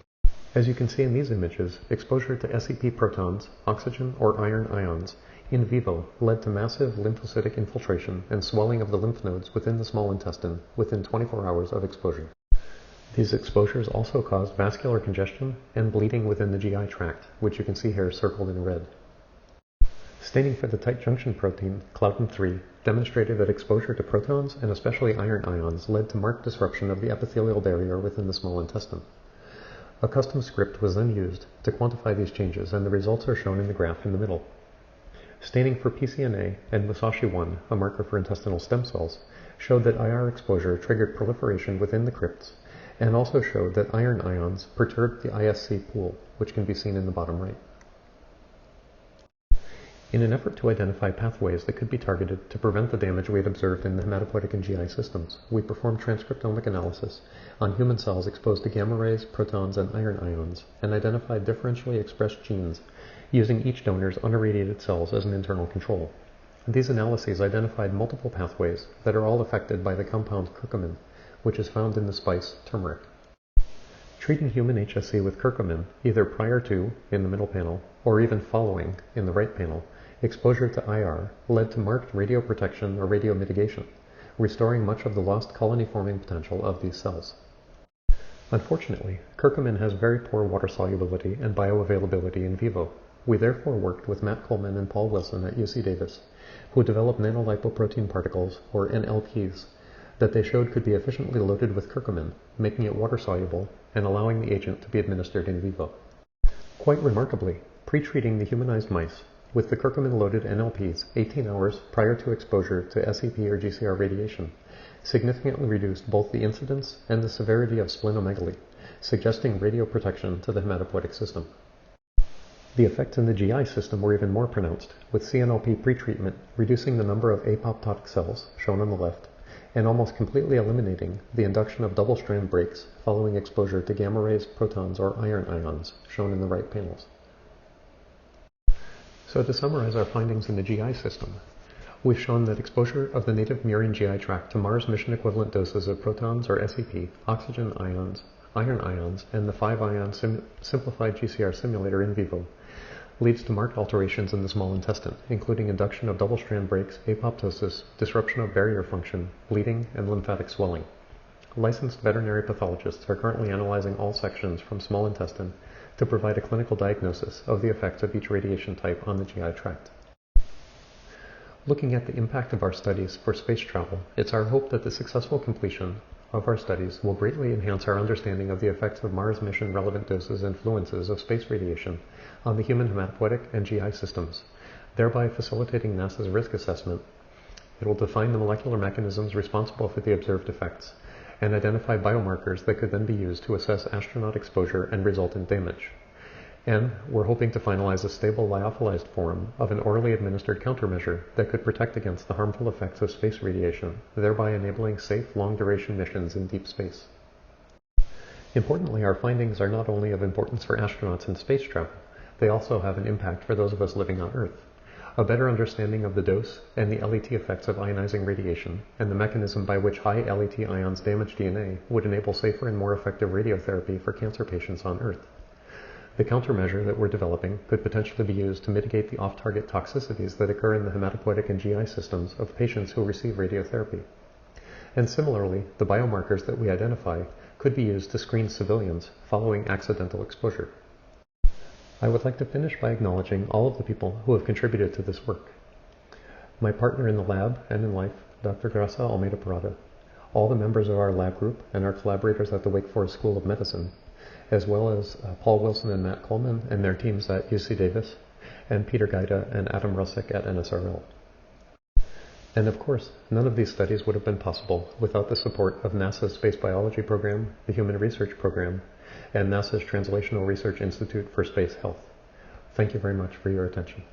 As you can see in these images, exposure to SEP protons, oxygen, or iron ions in vivo led to massive lymphocytic infiltration and swelling of the lymph nodes within the small intestine within 24 hours of exposure. These exposures also caused vascular congestion and bleeding within the GI tract, which you can see here circled in red. Staining for the tight junction protein, Claudin-3, demonstrated that exposure to protons and especially iron ions led to marked disruption of the epithelial barrier within the small intestine. A custom script was then used to quantify these changes, and the results are shown in the graph in the middle. Staining for PCNA and Musashi-1, a marker for intestinal stem cells, showed that IR exposure triggered proliferation within the crypts, and also showed that iron ions perturbed the ISC pool, which can be seen in the bottom right. In an effort to identify pathways that could be targeted to prevent the damage we had observed in the hematopoietic and GI systems, we performed transcriptomic analysis on human cells exposed to gamma rays, protons, and iron ions, and identified differentially expressed genes using each donor's unirradiated cells as an internal control. These analyses identified multiple pathways that are all affected by the compound curcumin, which is found in the spice turmeric. Treating human HSC with curcumin, either prior to, in the middle panel, or even following, in the right panel, exposure to IR led to marked radioprotection or radiomitigation, restoring much of the lost colony-forming potential of these cells. Unfortunately, curcumin has very poor water solubility and bioavailability in vivo. We therefore worked with Matt Coleman and Paul Wilson at UC Davis, who developed nanolipoprotein particles, or NLPs, that they showed could be efficiently loaded with curcumin, making it water-soluble and allowing the agent to be administered in vivo. Quite remarkably, pre-treating the humanized mice with the curcumin-loaded NLPs 18 hours prior to exposure to SEP or GCR radiation significantly reduced both the incidence and the severity of splenomegaly, suggesting radioprotection to the hematopoietic system. The effects in the GI system were even more pronounced, with CNLP pretreatment reducing the number of apoptotic cells, shown on the left, and almost completely eliminating the induction of double-strand breaks following exposure to gamma rays, protons, or iron ions, shown in the right panels. So to summarize our findings in the GI system, we've shown that exposure of the native murine GI tract to Mars mission equivalent doses of protons or SEP, oxygen ions, iron ions, and the 5-ion simplified GCR simulator in vivo leads to marked alterations in the small intestine, including induction of double-strand breaks, apoptosis, disruption of barrier function, bleeding, and lymphatic swelling. Licensed veterinary pathologists are currently analyzing all sections from small intestine to provide a clinical diagnosis of the effects of each radiation type on the GI tract. Looking at the impact of our studies for space travel, it's our hope that the successful completion of our studies will greatly enhance our understanding of the effects of Mars mission relevant doses and fluences of space radiation on the human hematopoietic and GI systems, thereby facilitating NASA's risk assessment. It will define the molecular mechanisms responsible for the observed effects and identify biomarkers that could then be used to assess astronaut exposure and resultant damage. And we're hoping to finalize a stable lyophilized form of an orally administered countermeasure that could protect against the harmful effects of space radiation, thereby enabling safe, long-duration missions in deep space. Importantly, our findings are not only of importance for astronauts in space travel, they also have an impact for those of us living on Earth. A better understanding of the dose and the LET effects of ionizing radiation and the mechanism by which high LET ions damage DNA would enable safer and more effective radiotherapy for cancer patients on Earth. The countermeasure that we're developing could potentially be used to mitigate the off-target toxicities that occur in the hematopoietic and GI systems of patients who receive radiotherapy. And similarly, the biomarkers that we identify could be used to screen civilians following accidental exposure. I would like to finish by acknowledging all of the people who have contributed to this work. My partner in the lab and in life, Dr. Graça Almeida Parada, all the members of our lab group and our collaborators at the Wake Forest School of Medicine, as well as Paul Wilson and Matt Coleman and their teams at UC Davis, and Peter Gaida and Adam Russick at NSRL. And of course, none of these studies would have been possible without the support of NASA's Space Biology Program, the Human Research Program, and NASA's Translational Research Institute for Space Health. Thank you very much for your attention.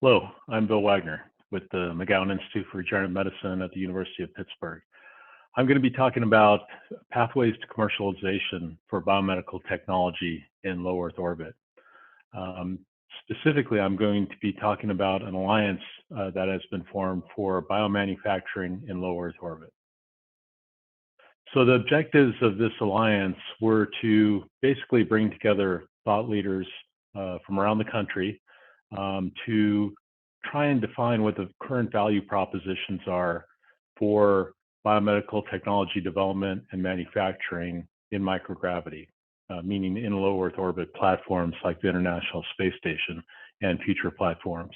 Hello, I'm Bill Wagner with the McGowan Institute for Regenerative Medicine at the University of Pittsburgh. I'm going to be talking about pathways to commercialization for biomedical technology in low Earth orbit. Specifically, I'm going to be talking about an alliance that has been formed for biomanufacturing in low Earth orbit. So the objectives of this alliance were to basically bring together thought leaders from around the country to try and define what the current value propositions are for biomedical technology development and manufacturing in microgravity, meaning in low Earth orbit platforms like the International Space Station and future platforms.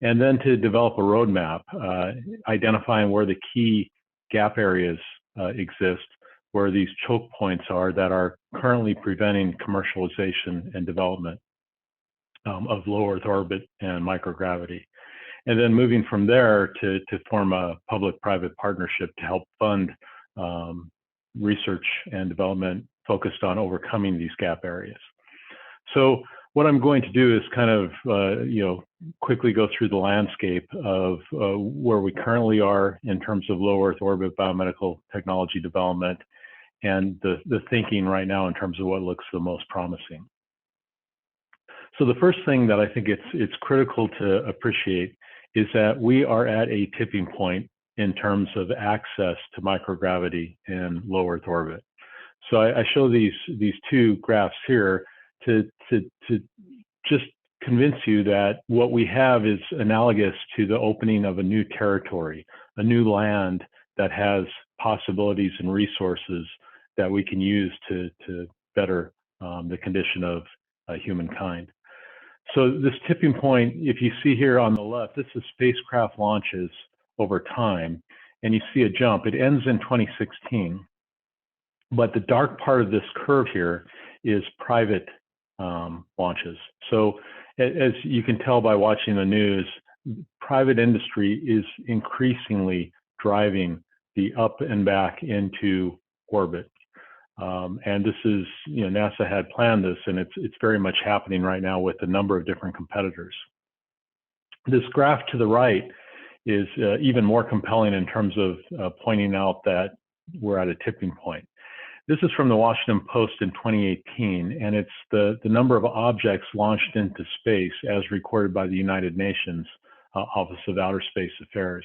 And then to develop a roadmap, identifying where the key gap areas exist, where these choke points are that are currently preventing commercialization and development of low Earth orbit and microgravity. And then moving from there to form a public-private partnership to help fund research and development focused on overcoming these gap areas. So what I'm going to do is kind of quickly go through the landscape of where we currently are in terms of low Earth orbit biomedical technology development and the thinking right now in terms of what looks the most promising. So the first thing that I think it's critical to appreciate is that we are at a tipping point in terms of access to microgravity in low Earth orbit. So I show these two graphs here to just convince you that what we have is analogous to the opening of a new territory, a new land that has possibilities and resources that we can use to better the condition of humankind. So this tipping point, if you see here on the left, this is spacecraft launches over time, and you see a jump. It ends in 2016, but the dark part of this curve here is private launches. So as you can tell by watching the news, private industry is increasingly driving the up and back into orbit. And this is, NASA had planned this, and it's very much happening right now with a number of different competitors. This graph to the right is even more compelling in terms of pointing out that we're at a tipping point. This is from the Washington Post in 2018, and it's the number of objects launched into space as recorded by the United Nations Office of Outer Space Affairs.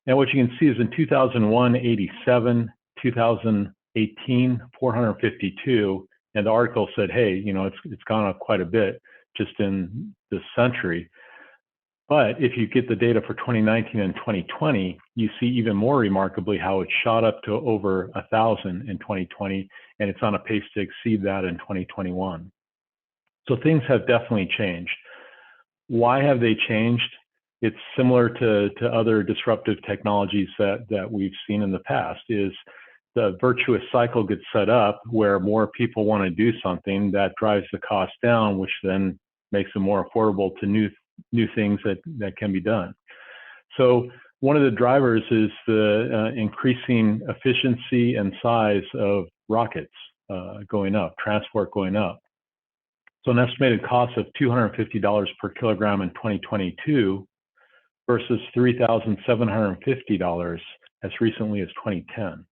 And what you can see is in 2001, 87, 2018, 452, and the article said, hey, it's gone up quite a bit just in this century. But if you get the data for 2019 and 2020, you see even more remarkably how it shot up to over 1,000 in 2020, and it's on a pace to exceed that in 2021. So things have definitely changed. Why have they changed? It's similar to other disruptive technologies that we've seen in the past, is the virtuous cycle gets set up where more people want to do something that drives the cost down, which then makes it more affordable to new things that can be done. So one of the drivers is the increasing efficiency and size of rockets going up, transport going up. So an estimated cost of $250 per kilogram in 2022 versus $3,750 as recently as 2010.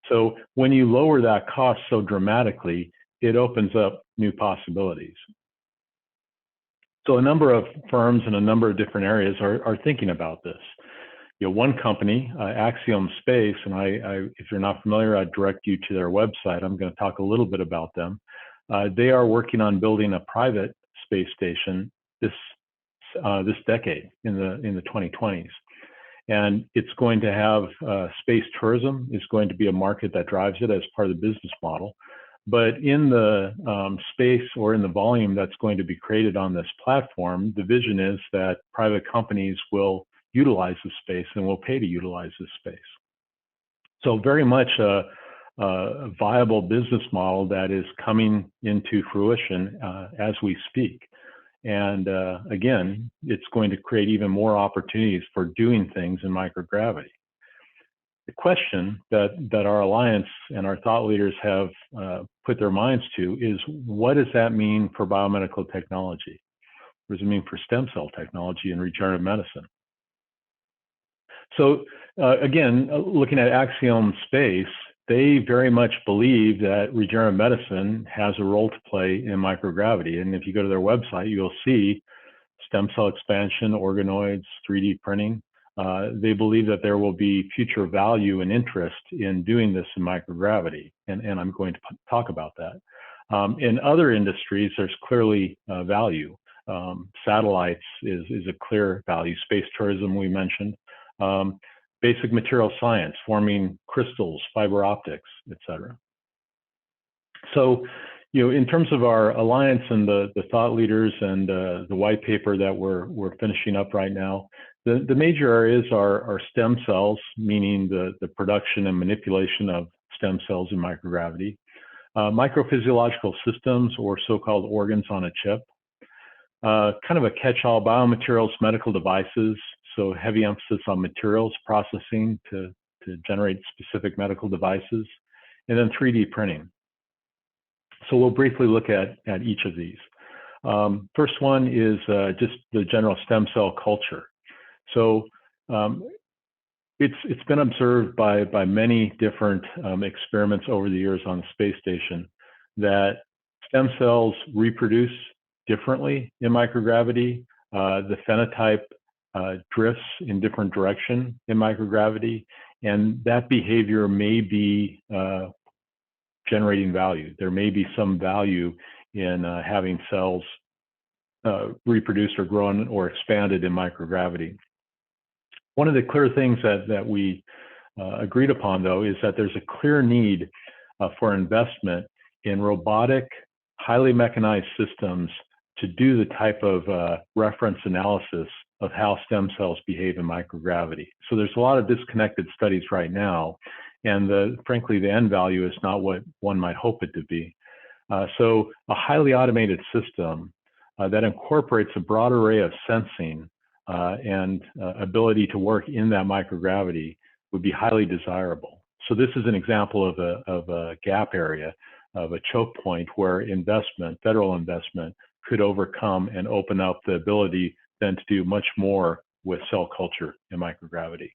So when you lower that cost so dramatically, it opens up new possibilities. So a number of firms in a number of different areas are thinking about this. You know, one company, Axiom Space, and if you're not familiar, I'd direct you to their website. I'm going to talk a little bit about them. They are working on building a private space station this decade in the 2020s, and it's going to have space tourism is going to be a market that drives it as part of the business model. But in the space or in the volume that's going to be created on this platform, the vision is that private companies will utilize the space and will pay to utilize this space. So very much a viable business model that is coming into fruition as we speak. And again, it's going to create even more opportunities for doing things in microgravity. The question that our alliance and our thought leaders have put their minds to is, what does that mean for biomedical technology? What does it mean for stem cell technology and regenerative medicine? So again, looking at Axiom Space, they very much believe that regenerative medicine has a role to play in microgravity. And if you go to their website, you'll see stem cell expansion, organoids, 3D printing. They believe that there will be future value and interest in doing this in microgravity, and I'm going to talk about that. In other industries, there's clearly value. Satellites is a clear value. Space tourism, we mentioned. Basic material science, forming crystals, fiber optics, etc. So, you know, in terms of our alliance and the thought leaders and the white paper that we're finishing up right now, the major areas are stem cells, meaning the production and manipulation of stem cells in microgravity, microphysiological systems, or so-called organs on a chip, kind of a catch-all, biomaterials, medical devices, so heavy emphasis on materials processing to generate specific medical devices, and then 3D printing. So we'll briefly look at each of these. First one is just the general stem cell culture. So it's been observed by many different experiments over the years on the space station that stem cells reproduce differently in microgravity. The phenotype drifts in different direction in microgravity, and that behavior may be generating value. There may be some value in having cells reproduced or grown or expanded in microgravity. One of the clear things that we agreed upon, though, is that there's a clear need for investment in robotic, highly mechanized systems to do the type of reference analysis of how stem cells behave in microgravity. So there's a lot of disconnected studies right now, and frankly, the end value is not what one might hope it to be. So a highly automated system that incorporates a broad array of sensing and ability to work in that microgravity would be highly desirable. So this is an example of a gap area, of a choke point where investment, federal investment, could overcome and open up the ability then to do much more with cell culture in microgravity.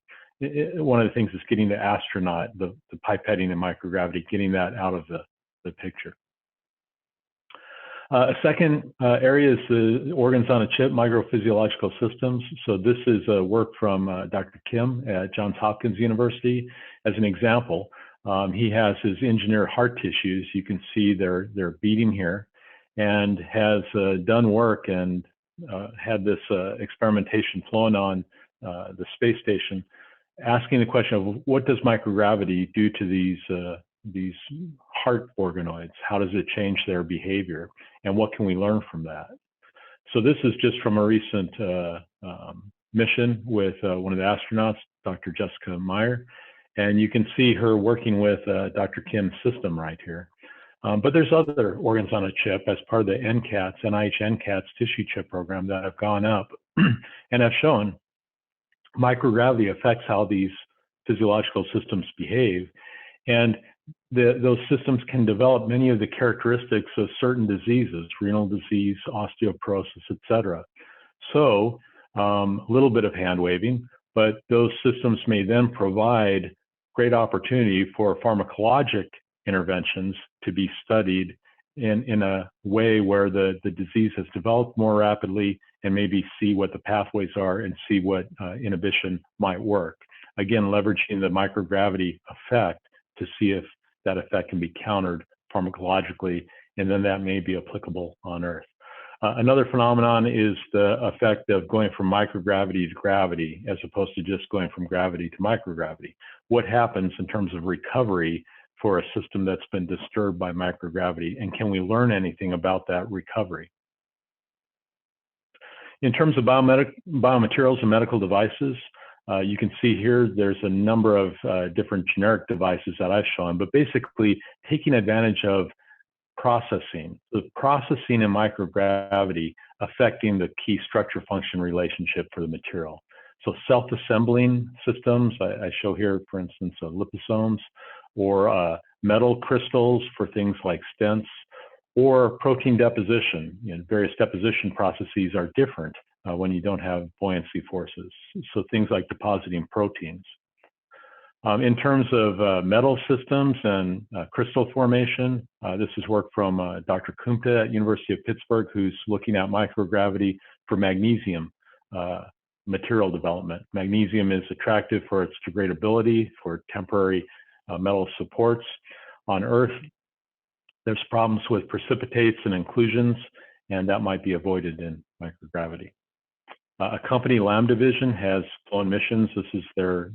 One of the things is getting the astronaut, the pipetting in microgravity, getting that out of the picture. A second area is the organs on a chip, microphysiological systems. So this is work from Dr. Kim at Johns Hopkins University. As an example, he has his engineered heart tissues. You can see they're beating here, and has done work and had this experimentation flowing on the space station, asking the question of what does microgravity do to these heart organoids? How does it change their behavior? And what can we learn from that? So this is just from a recent mission with one of the astronauts, Dr. Jessica Meyer. And you can see her working with Dr. Kim's system right here. But there's other organs on a chip as part of the NIH NCATS tissue chip program that have gone up and have shown microgravity affects how these physiological systems behave. And those systems can develop many of the characteristics of certain diseases, renal disease, osteoporosis, etc. So a little bit of hand waving, but those systems may then provide great opportunity for pharmacologic interventions to be studied in a way where the disease has developed more rapidly and maybe see what the pathways are and see what inhibition might work. Again, leveraging the microgravity effect to see if that effect can be countered pharmacologically, and then that may be applicable on Earth. Another phenomenon is the effect of going from microgravity to gravity, as opposed to just going from gravity to microgravity. What happens in terms of recovery for a system that's been disturbed by microgravity, and can we learn anything about that recovery? In terms of biomaterials and medical devices, you can see here there's a number of different generic devices that I've shown, but basically taking advantage of processing, the processing in microgravity affecting the key structure function relationship for the material. So self-assembling systems, I show here, for instance, liposomes, or metal crystals for things like stents, or protein deposition. Various deposition processes are different when you don't have buoyancy forces. So things like depositing proteins. In terms of metal systems and crystal formation, this is work from Dr. Kumte at University of Pittsburgh, who's looking at microgravity for magnesium material development. Magnesium is attractive for its degradability, for temporary metal supports. On Earth, there's problems with precipitates and inclusions, and that might be avoided in microgravity. A company, Lambda Vision, has flown missions. This is their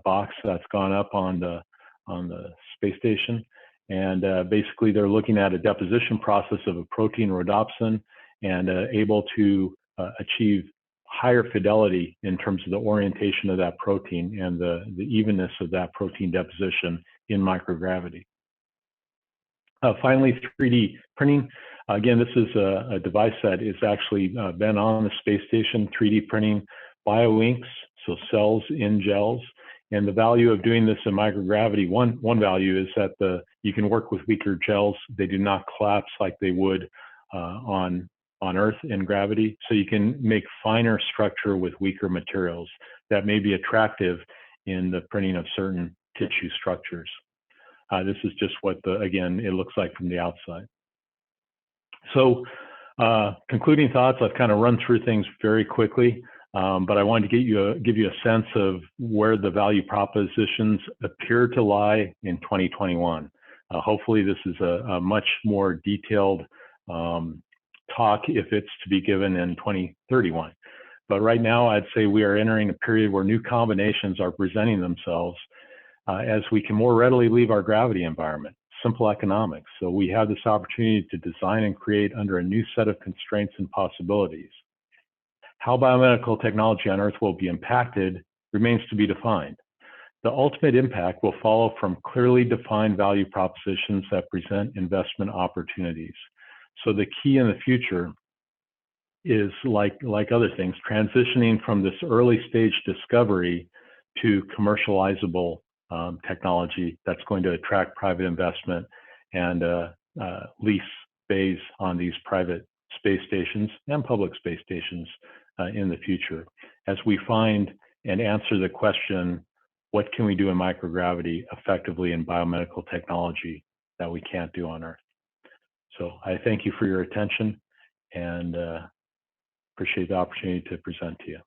box that's gone up on the space station, and basically they're looking at a deposition process of a protein, rhodopsin, and able to achieve higher fidelity in terms of the orientation of that protein and the evenness of that protein deposition in microgravity. Finally, 3D printing. Again, this is a device that is actually been on the space station, 3D printing bioinks, so cells in gels. And the value of doing this in microgravity, one value is that you can work with weaker gels. They do not collapse like they would on Earth in gravity. So you can make finer structure with weaker materials that may be attractive in the printing of certain tissue structures. This is just what, again, it looks like from the outside. So concluding thoughts, I've kind of run through things very quickly, but I wanted to give you a sense of where the value propositions appear to lie in 2021. Hopefully this is a much more detailed talk if it's to be given in 2031. But right now, I'd say we are entering a period where new combinations are presenting themselves as we can more readily leave our gravity environment. Simple economics. So we have this opportunity to design and create under a new set of constraints and possibilities. How biomedical technology on Earth will be impacted remains to be defined. The ultimate impact will follow from clearly defined value propositions that present investment opportunities. So the key in the future is, like other things, transitioning from this early stage discovery to commercializable technology that's going to attract private investment and lease bays on these private space stations and public space stations in the future, as we find and answer the question, what can we do in microgravity effectively in biomedical technology that we can't do on Earth? So I thank you for your attention and appreciate the opportunity to present to you.